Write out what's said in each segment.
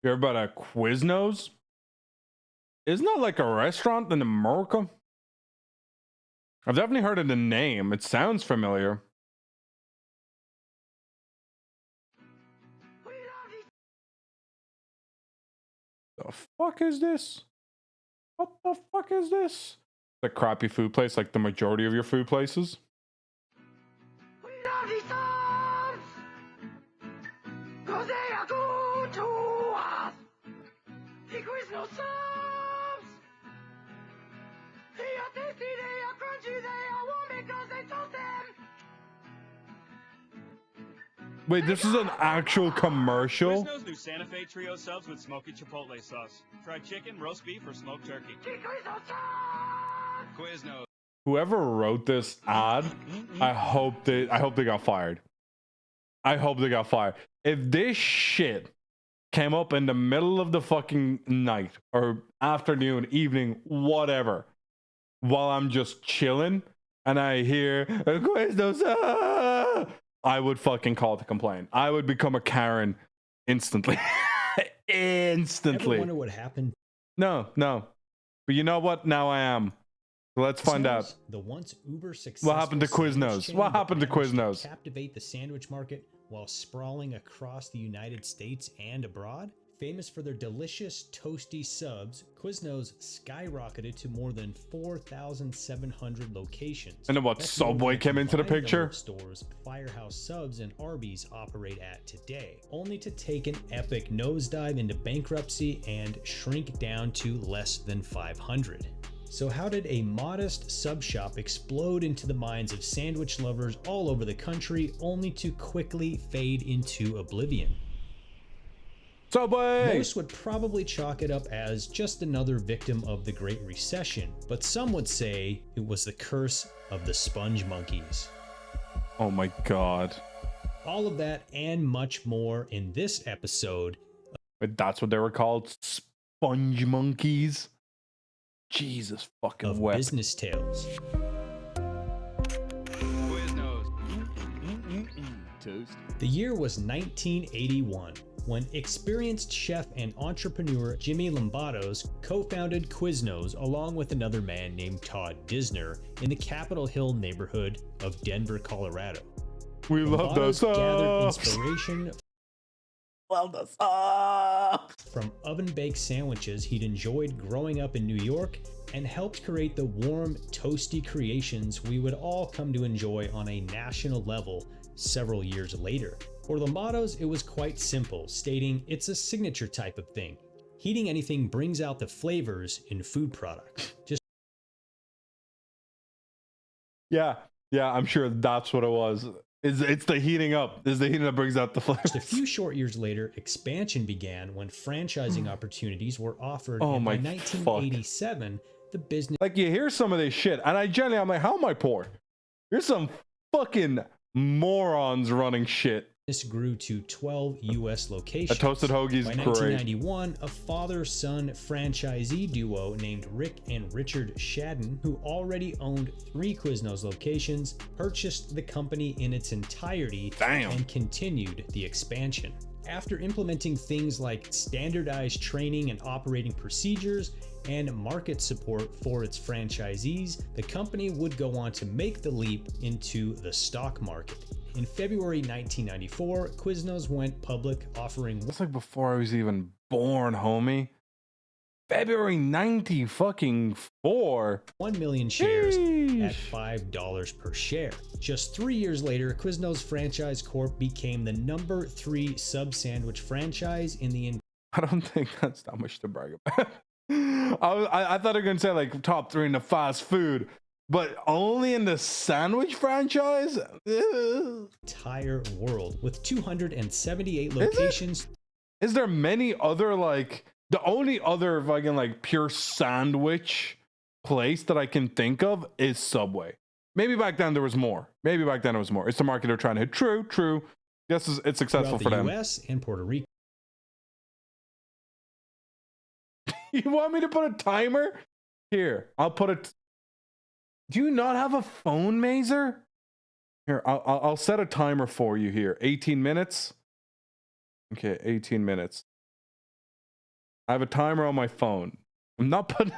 You ever been to Quiznos? Isn't that like a restaurant in America? I've definitely heard of the name. It sounds familiar. The fuck is this? What the fuck is this? The crappy food place, like the majority of your food places. We love these subs, 'cause they are good to us. The Quiznos subs. They are tasty, they are crunchy, they are warm because they toast them. Wait, this is an actual commercial? Quiznos new Santa Fe Trio subs with smoky chipotle sauce. Fried chicken, roast beef, or smoked turkey. The Quiznos subs. Quiznos. Whoever wrote this ad, I hope they got fired. I hope they got fired. If this shit came up in the middle of the fucking night or afternoon, evening, whatever, while I'm just chilling and I hear Quiznos, I would fucking call to complain. I would become a Karen instantly. Instantly. Ever wonder what happened? No. But you know what? Now I am. So let's find out. The once uber successful What happened to Quiznos? What happened to Quiznos? Captivate the sandwich market while sprawling across the United States and abroad. Famous for their delicious toasty subs, Quiznos skyrocketed to more than 4,700 locations. And then what, That's Subway more came into the combined picture? number of stores Firehouse Subs and Arby's operate at today, only to take an epic nosedive into bankruptcy and shrink down to less than 500. So how did a modest sub shop explode into the minds of sandwich lovers all over the country, only to quickly fade into oblivion? Subway! Most would probably chalk it up as just another victim of the Great Recession, but some would say it was the curse of the sponge monkeys. Oh my god. All of that and much more in this episode. But that's what they were called? Sponge monkeys? Jesus fucking Of wet. Business Tales. Quiznos. Toast. The year was 1981, when experienced chef and entrepreneur Jimmy Lombardos co-founded Quiznos along with another man named Todd Disner in the Capitol Hill neighborhood of Denver, Colorado. We love those Lombardos gathered subs. inspiration Love the subs. from oven-baked sandwiches he'd enjoyed growing up in New York and helped create the warm, toasty creations we would all come to enjoy on a national level several years later. For Lombardos, it was quite simple, stating it's a signature type of thing. Heating anything brings out the flavors in food products. Just Yeah, I'm sure that's what it was. It's the heating up. It's the heating that brings out the flavors. a few short years later, expansion began when franchising opportunities were offered, Oh and by my 1987, the business Like, you hear some of this shit, and I'm like, how am I poor? There's some fucking morons running shit. grew to 12 U.S. locations. A toasted hoagie's By great. 1991, a father-son franchisee duo named Rick and Richard Shadden, who already owned 3 Quiznos locations, purchased the company in its entirety and continued the expansion. After implementing things like standardized training and operating procedures and market support for its franchisees, the company would go on to make the leap into the stock market. In February 1994, Quiznos went public, offering That's like before I was even born, homie. February 90 fucking 4. 1 million shares Sheesh. at $5 per share. Just 3 years later, Quiznos Franchise Corp became the number 3 sub-sandwich franchise in the I don't think that's that much to brag about. I thought they were going to say like top 3 in the fast food, but only in the sandwich franchise? Ugh. entire world, with 278 locations. Is there many other, like, the only other fucking like pure sandwich place that I can think of is Subway. Maybe back then there was more. It's the market they're trying to hit. True. Yes, it's successful throughout for the them. US and Puerto Rico. You want me to put a timer? Here, I'll put it. Do you not have a phone, Mazer? Here, I'll set a timer for you here. 18 minutes. Okay, 18 minutes. I have a timer on my phone. I'm not putting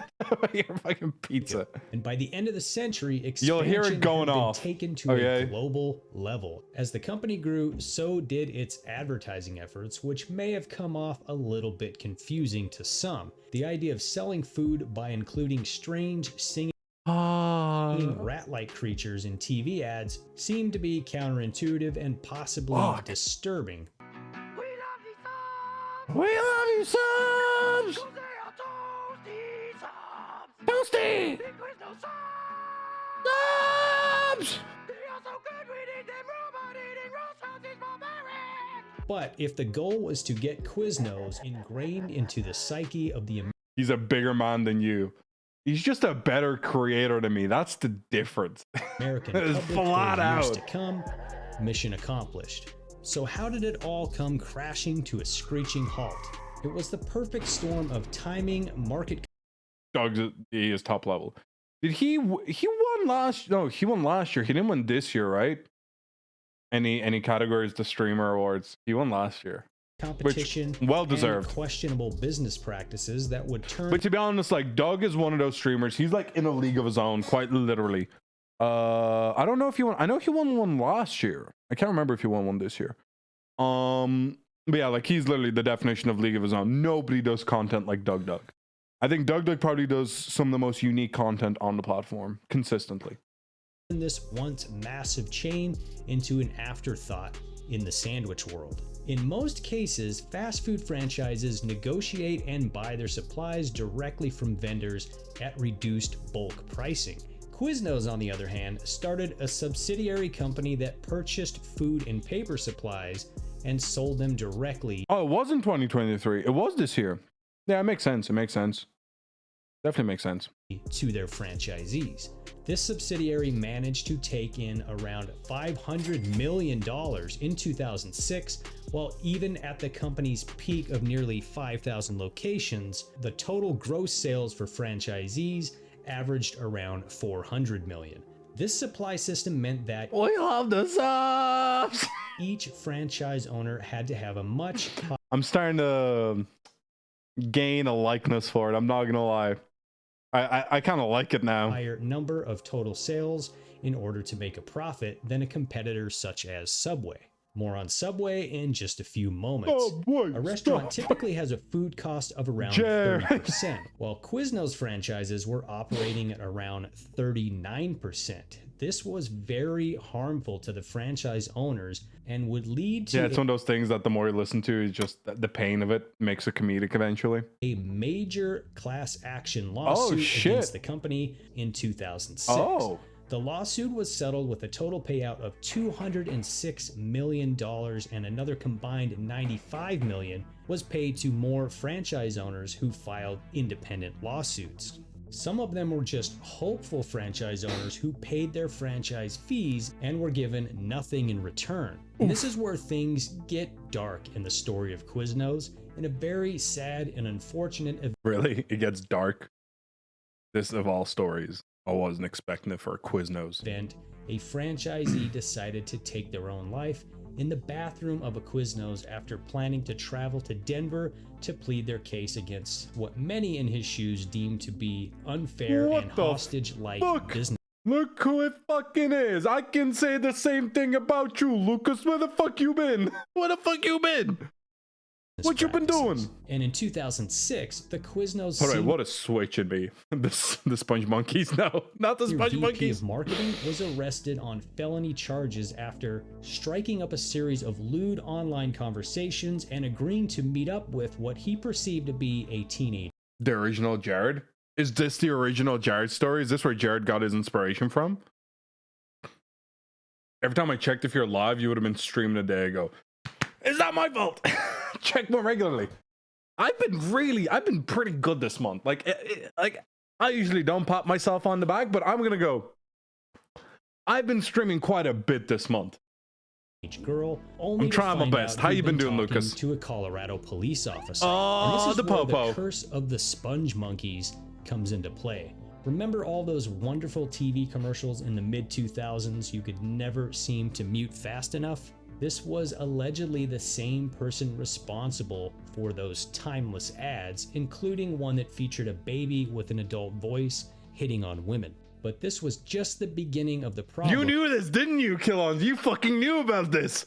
your fucking pizza. And by the end of the century, You'll hear it expansion going had been off. taken to a global level. As the company grew, so did its advertising efforts, which may have come off a little bit confusing to some. The idea of selling food by including strange singing rat-like creatures in TV ads seemed to be counterintuitive and possibly disturbing. We love these subs! We love you, subs! 'Cause they are toasty subs! Toasty! Big Quiznos subs! Subs! They are so good we need them robot-eating roast subs is barbaric! But if the goal was to get Quiznos ingrained into the psyche of the He's a bigger man than you. He's just a better creator than me. That's the difference. American It is public flat for years out. to come, mission accomplished. So how did it all come crashing to a screeching halt? It was the perfect storm of timing, market Doug's he is top level. Did he won last? No, he won last year. He didn't win this year, right? Any categories, the streamer awards. He won last year. competition, well deserved. and questionable business practices that would turn But to be honest, like Doug is one of those streamers. He's like in a league of his own, quite literally. I don't know if he won. I know he won one last year. I can't remember if he won one this year. But yeah, like he's literally the definition of league of his own. Nobody does content like Doug. I think Doug probably does some of the most unique content on the platform consistently. this once massive chain into an afterthought in the sandwich world. In most cases, fast food franchises negotiate and buy their supplies directly from vendors at reduced bulk pricing. Quiznos, on the other hand, started a subsidiary company that purchased food and paper supplies and sold them directly. Oh, it wasn't 2023. It was this year. Yeah, it makes sense. It makes sense. Definitely makes sense. To their franchisees. This subsidiary managed to take in around $500 million in 2006, while even at the company's peak of nearly 5,000 locations, the total gross sales for franchisees averaged around $400 million. This supply system meant that We love the subs. each franchise owner had to have a much I'm starting to gain a likeness for it. I'm not gonna lie. I kind of like it now. higher number of total sales in order to make a profit than a competitor such as Subway. More on Subway in just a few moments. A restaurant typically has a food cost of around 30%, while Quiznos franchises were operating at around 39%. This was very harmful to the franchise owners and would lead to It's one of those things that the more you listen to, is just the pain of it makes it comedic eventually. a major class action lawsuit against the company in 2006. The lawsuit was settled with a total payout of $206 million, and another combined $95 million was paid to more franchise owners who filed independent lawsuits. Some of them were just hopeful franchise owners who paid their franchise fees and were given nothing in return. And this is where things get dark in the story of Quiznos, in a very sad and unfortunate Really? It gets dark? This of all stories. I wasn't expecting it for Quiznos. event. A franchisee decided to take their own life in the bathroom of a Quiznos after planning to travel to Denver to plead their case against what many in his shoes deemed to be unfair What and the hostage-like fuck? business Look who it fucking is. I can say the same thing about you, Lucas. Where the fuck you been? Where the fuck you been? What you been practices. doing? And in 2006, the Quiznos Alright, senior what a switch it'd be. The Sponge Monkeys. No, not the Sponge VP Monkeys. of marketing was arrested on felony charges after striking up a series of lewd online conversations and agreeing to meet up with what he perceived to be a teenager. The original Jared? Is this the original Jared story? Is this where Jared got his inspiration from? Every time I checked if you're live, you would have been streaming a day ago. Is that my fault? Check more regularly. I've been pretty good this month. Like I usually don't pat myself on the back, but I'm gonna go. I've been streaming quite a bit this month. Girl, only I'm to trying my find best. out How he'd you been doing, talking Lucas? To a Colorado police officer. Oh, and this is the where popo. the curse of the sponge monkeys comes into play. Remember all those wonderful TV commercials in the mid-2000s you could never seem to mute fast enough? This was allegedly the same person responsible for those timeless ads, including one that featured a baby with an adult voice hitting on women. But this was just the beginning of the problem. You knew this, didn't you, Killon? You fucking knew about this.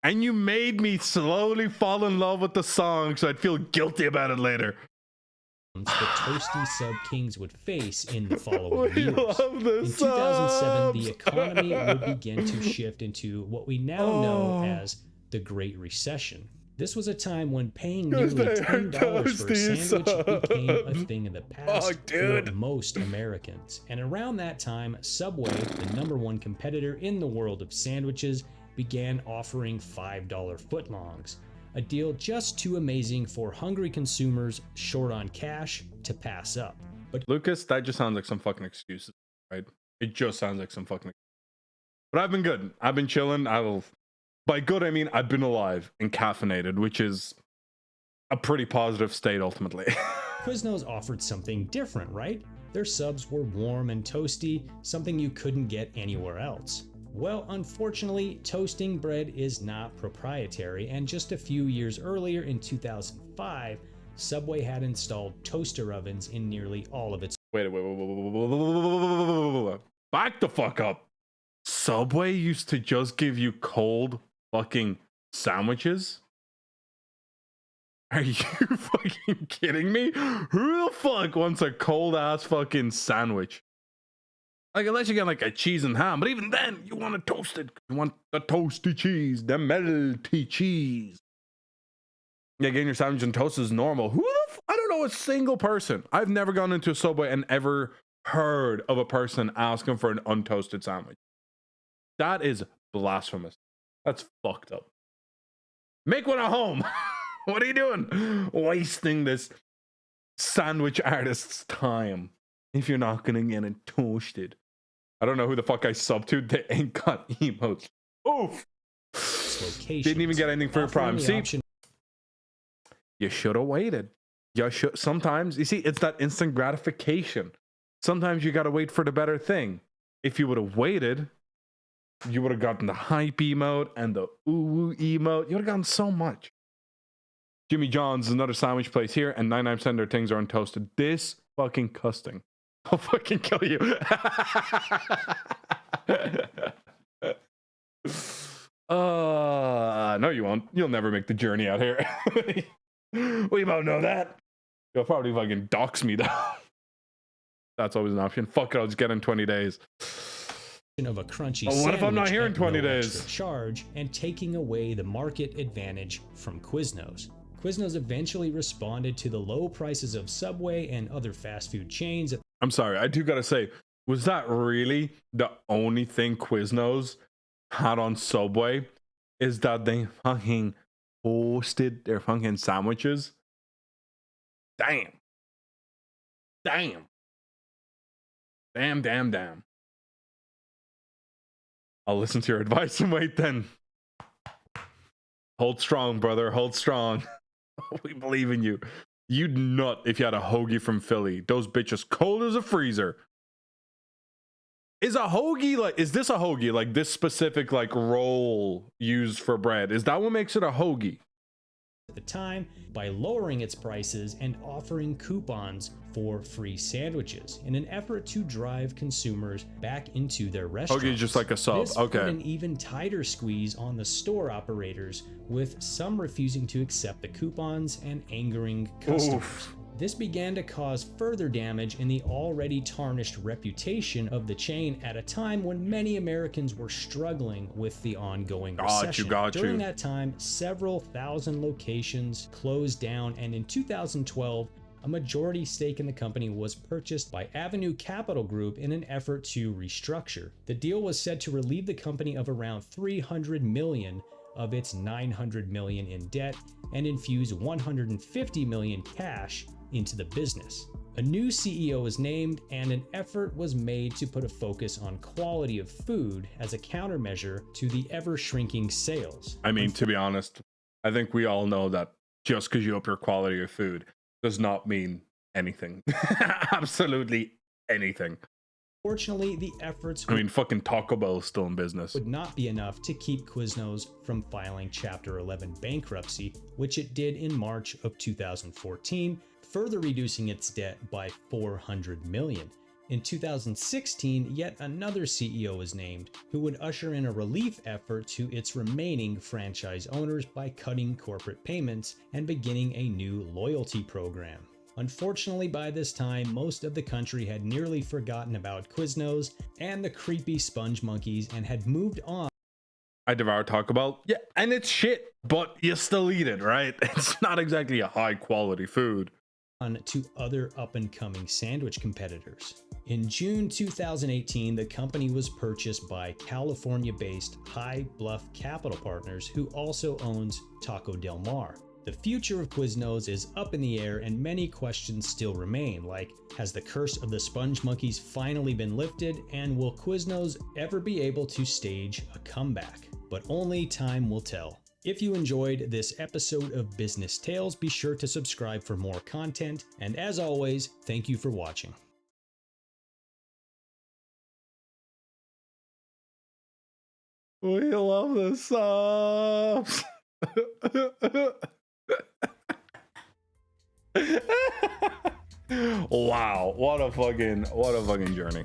And you made me slowly fall in love with the song so I'd feel guilty about it later. The toasty sub kings would face in the following We years. love In this 2007, the subs. economy would begin to shift into what we now know as the Great Recession. This was a time when paying nearly they are $10 for a toasty sandwich became a subs. thing of the past Fuck, dude. for most Americans. And around that time, Subway, the #1 competitor in the world of sandwiches, began offering $5 footlongs. A deal just too amazing for hungry consumers short on cash to pass up. But Lucas, that just sounds like some fucking excuses, right? It just sounds like some fucking. But I've been good. I've been chilling. By good, I mean I've been alive and caffeinated, which is a pretty positive state ultimately. Quiznos offered something different, right? Their subs were warm and toasty, something you couldn't get anywhere else. Well, unfortunately, toasting bread is not proprietary, and just a few years earlier in 2005, Subway had installed toaster ovens in nearly all of its Wait. Back the fuck up. Subway used to just give you cold fucking sandwiches? Are you fucking kidding me? Who the fuck wants a cold ass fucking sandwich? Like, unless you get like a cheese and ham, but even then, you want it toasted. You want the toasty cheese, the melty cheese. Yeah, getting your sandwich and toast is normal. I don't know a single person. I've never gone into a Subway and ever heard of a person asking for an untoasted sandwich. That is blasphemous. That's fucked up. Make one at home. What are you doing? Wasting this sandwich artist's time if you're not gonna get it toasted. I don't know who the fuck I sub to. They ain't got emotes. Oof. locations. Didn't even get anything for your offering prime. the See, option you should have waited. You should. Sometimes, you see, it's that instant gratification. Sometimes you gotta wait for the better thing. If you would have waited, you would have gotten the hype emote and the ooh emote. You would have gotten so much. Jimmy John's is another sandwich place here, and 99% of their things are untoasted. This fucking custing. I'll fucking kill you. No, you won't. You'll never make the journey out here. We both know that. You'll probably fucking dox me, though. That's always an option. Fuck it, I'll just get in 20 days. of a crunchy But what if I'm not sandwich here in at 20 no days? extra charge and taking away the market advantage from Quiznos. Quiznos eventually responded to the low prices of Subway and other fast food chains. I'm sorry, I do gotta say, was that really the only thing Quiznos had on Subway? Is that they fucking toasted their fucking sandwiches? Damn. Damn. Damn. I'll listen to your advice and wait then. Hold strong, brother. Hold strong. We believe in you. You'd nut if you had a hoagie from Philly. Those bitches cold as a freezer. Is a hoagie like, is this a hoagie? Like this specific like roll used for bread? Is that what makes it a hoagie? At the time, by lowering its prices and offering coupons for free sandwiches in an effort to drive consumers back into their restaurants. Hoagie is just like a sub. This put Okay. an even tighter squeeze on the store operators, with some refusing to accept the coupons and angering customers. Oof. This began to cause further damage in the already tarnished reputation of the chain at a time when many Americans were struggling with the ongoing recession. Got you. During that time, several thousand locations closed down, and in 2012, a majority stake in the company was purchased by Avenue Capital Group in an effort to restructure. The deal was said to relieve the company of around $300 million of its $900 million in debt and infuse $150 million cash into the business. A new CEO was named, and an effort was made to put a focus on quality of food as a countermeasure to the ever-shrinking sales. I mean, to be honest, I think we all know that just because you up your quality of food does not mean anything. Absolutely anything. Fortunately, the efforts I mean, fucking Taco Bell is still in business. would not be enough to keep Quiznos from filing Chapter 11 bankruptcy, which it did in March of 2014, further reducing its debt by $400 million. In 2016, yet another CEO was named, who would usher in a relief effort to its remaining franchise owners by cutting corporate payments and beginning a new loyalty program. Unfortunately, by this time, most of the country had nearly forgotten about Quiznos and the creepy sponge monkeys and had moved on I devour Taco Bell. Yeah, and it's shit, but you still eat it, right? It's not exactly a high quality food. to other up-and-coming sandwich competitors. In June 2018, the company was purchased by California-based High Bluff Capital Partners, who also owns Taco Del Mar. The future of Quiznos is up in the air and many questions still remain, like, has the curse of the sponge monkeys finally been lifted, and will Quiznos ever be able to stage a comeback? But only time will tell. If you enjoyed this episode of Business Tales, be sure to subscribe for more content, and as always, thank you for watching. We love the subs. Wow, what a fucking journey.